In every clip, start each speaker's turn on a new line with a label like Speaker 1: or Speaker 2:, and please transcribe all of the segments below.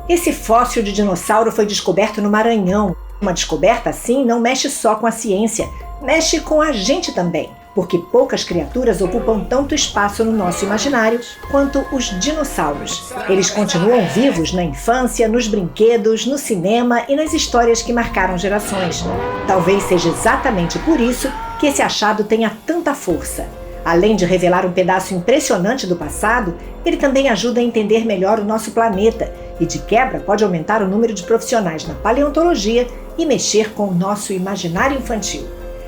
Speaker 1: Esse fóssil de dinossauro foi descoberto no Maranhão. Uma descoberta assim não mexe só com a ciência, mexe com a gente também, porque poucas criaturas ocupam tanto espaço no nosso imaginário quanto os dinossauros. Eles continuam vivos na infância, nos brinquedos, no cinema e nas histórias que marcaram gerações. Talvez seja exatamente por isso que esse achado tenha tanta força. Além de revelar um pedaço impressionante do passado, ele também ajuda a entender melhor o nosso planeta e, de quebra, pode aumentar o número de profissionais na paleontologia e mexer com o nosso imaginário infantil.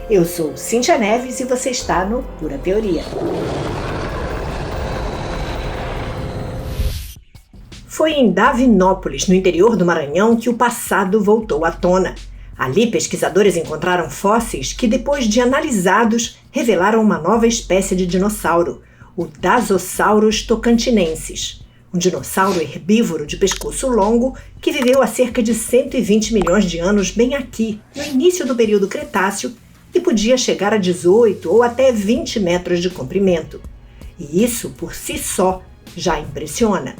Speaker 1: Eu sou Cíntia Neves e você está no Pura Teoria. Foi em Davinópolis, no interior do Maranhão, que o passado voltou à tona. Ali, pesquisadores encontraram fósseis que, depois de analisados, revelaram uma nova espécie de dinossauro, o Dasosaurus tocantinensis, um dinossauro herbívoro de pescoço longo que viveu há cerca de 120 milhões de anos bem aqui, no início do período Cretáceo, e podia chegar a 18 ou até 20 metros de comprimento. E isso, por si só, já impressiona.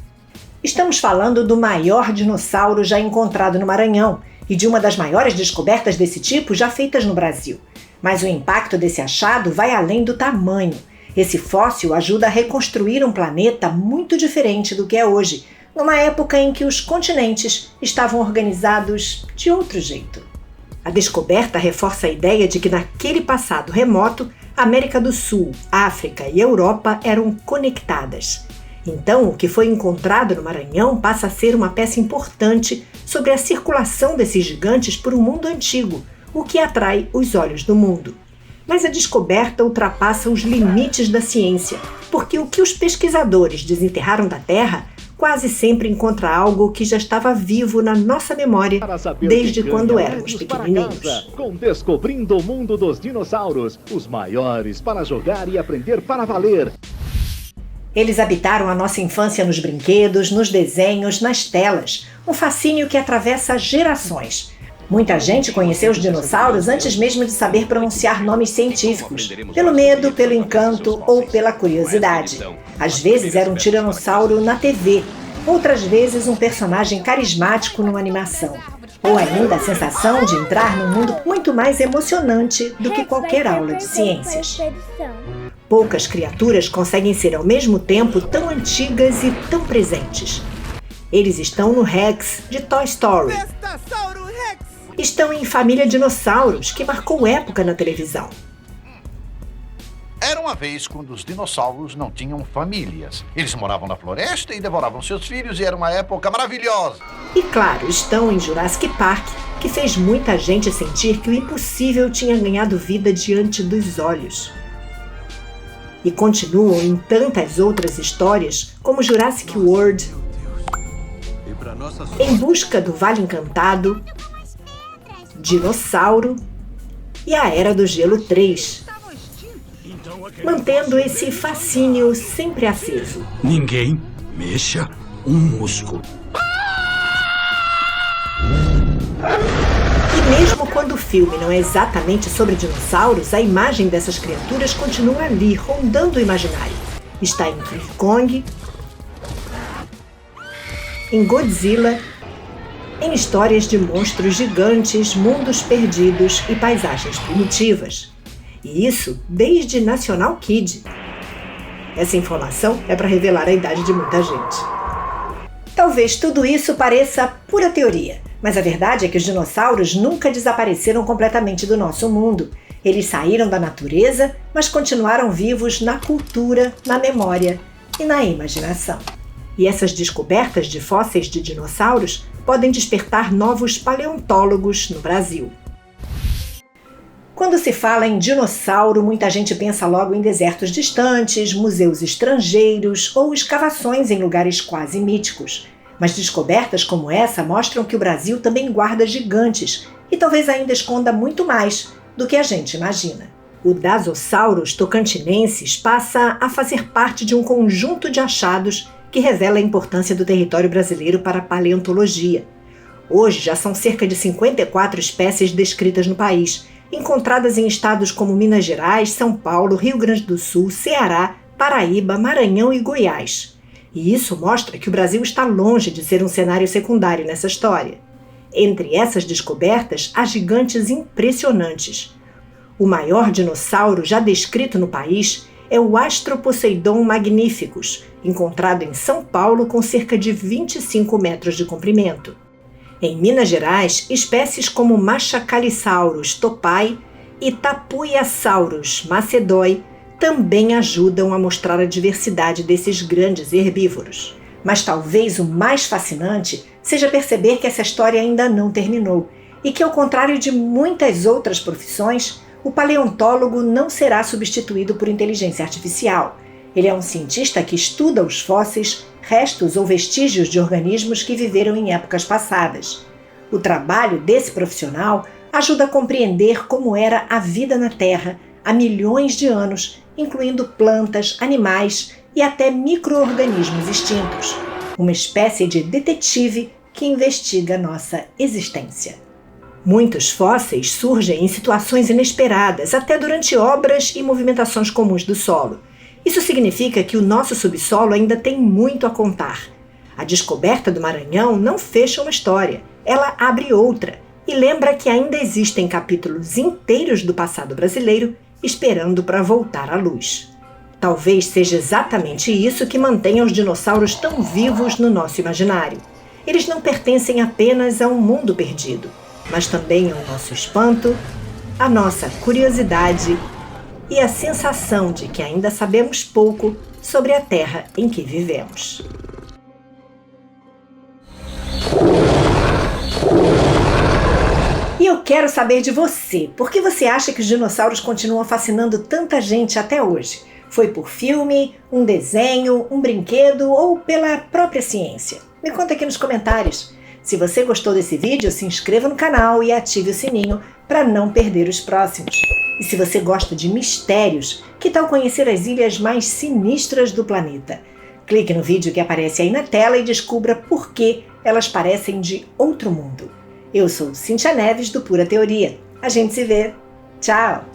Speaker 1: Estamos falando do maior dinossauro já encontrado no Maranhão, e de uma das maiores descobertas desse tipo já feitas no Brasil. Mas o impacto desse achado vai além do tamanho. Esse fóssil ajuda a reconstruir um planeta muito diferente do que é hoje, numa época em que os continentes estavam organizados de outro jeito. A descoberta reforça a ideia de que naquele passado remoto, a América do Sul, África e Europa eram conectadas. Então, o que foi encontrado no Maranhão passa a ser uma peça importante sobre a circulação desses gigantes por um mundo antigo, o que atrai os olhos do mundo. Mas a descoberta ultrapassa os limites da ciência, porque o que os pesquisadores desenterraram da Terra quase sempre encontra algo que já estava vivo na nossa memória desde quando éramos pequenininhos.
Speaker 2: Com Descobrindo o Mundo dos Dinossauros, os maiores para jogar e aprender para valer.
Speaker 1: Eles habitaram a nossa infância nos brinquedos, nos desenhos, nas telas, um fascínio que atravessa gerações. Muita gente conheceu os dinossauros antes mesmo de saber pronunciar nomes científicos, pelo medo, pelo encanto ou pela curiosidade. Às vezes era um tiranossauro na TV, outras vezes um personagem carismático numa animação, ou ainda a sensação de entrar num mundo muito mais emocionante do que qualquer aula de ciências. Poucas criaturas conseguem ser ao mesmo tempo tão antigas e tão presentes. Eles estão no Rex, de Toy Story. Estão em Família Dinossauros, que marcou época na televisão.
Speaker 3: Era uma vez quando os dinossauros não tinham famílias. Eles moravam na floresta e devoravam seus filhos e era uma época maravilhosa.
Speaker 1: E claro, estão em Jurassic Park, que fez muita gente sentir que o impossível tinha ganhado vida diante dos olhos. E continuam em tantas outras histórias, como Jurassic World, Em Busca do Vale Encantado, Dinossauro e A Era do Gelo 3, mantendo esse fascínio sempre aceso.
Speaker 4: Ninguém mexa um músculo.
Speaker 1: E mesmo quando o filme não é exatamente sobre dinossauros, a imagem dessas criaturas continua ali, rondando o imaginário. Está em King Kong, em Godzilla, em histórias de monstros gigantes, mundos perdidos e paisagens primitivas. E isso desde National Kid. Essa informação é para revelar a idade de muita gente. Talvez tudo isso pareça pura teoria, mas a verdade é que os dinossauros nunca desapareceram completamente do nosso mundo. Eles saíram da natureza, mas continuaram vivos na cultura, na memória e na imaginação. E essas descobertas de fósseis de dinossauros podem despertar novos paleontólogos no Brasil. Quando se fala em dinossauro, muita gente pensa logo em desertos distantes, museus estrangeiros ou escavações em lugares quase míticos. Mas descobertas como essa mostram que o Brasil também guarda gigantes e talvez ainda esconda muito mais do que a gente imagina. O Dasosaurus tocantinensis passa a fazer parte de um conjunto de achados que revela a importância do território brasileiro para a paleontologia. Hoje já são cerca de 54 espécies descritas no país, encontradas em estados como Minas Gerais, São Paulo, Rio Grande do Sul, Ceará, Paraíba, Maranhão e Goiás. E isso mostra que o Brasil está longe de ser um cenário secundário nessa história. Entre essas descobertas, há gigantes impressionantes. O maior dinossauro já descrito no país é o Astroposeidon magnificus, encontrado em São Paulo com cerca de 25 metros de comprimento. Em Minas Gerais, espécies como Machacalisaurus topai e Tapuiasaurus macedoi também ajudam a mostrar a diversidade desses grandes herbívoros. Mas talvez o mais fascinante seja perceber que essa história ainda não terminou e que, ao contrário de muitas outras profissões, o paleontólogo não será substituído por inteligência artificial. Ele é um cientista que estuda os fósseis, restos ou vestígios de organismos que viveram em épocas passadas. O trabalho desse profissional ajuda a compreender como era a vida na Terra há milhões de anos, incluindo plantas, animais e até micro-organismos extintos. Uma espécie de detetive que investiga nossa existência. Muitos fósseis surgem em situações inesperadas, até durante obras e movimentações comuns do solo. Isso significa que o nosso subsolo ainda tem muito a contar. A descoberta do Maranhão não fecha uma história, ela abre outra e lembra que ainda existem capítulos inteiros do passado brasileiro esperando para voltar à luz. Talvez seja exatamente isso que mantenha os dinossauros tão vivos no nosso imaginário. Eles não pertencem apenas a um mundo perdido, mas também ao nosso espanto, a nossa curiosidade e a sensação de que ainda sabemos pouco sobre a Terra em que vivemos. E eu quero saber de você, por que você acha que os dinossauros continuam fascinando tanta gente até hoje? Foi por filme, um desenho, um brinquedo ou pela própria ciência? Me conta aqui nos comentários. Se você gostou desse vídeo, se inscreva no canal e ative o sininho para não perder os próximos. E se você gosta de mistérios, que tal conhecer as ilhas mais sinistras do planeta? Clique no vídeo que aparece aí na tela e descubra por que elas parecem de outro mundo. Eu sou Cíntia Neves, do Pura Teoria. A gente se vê. Tchau!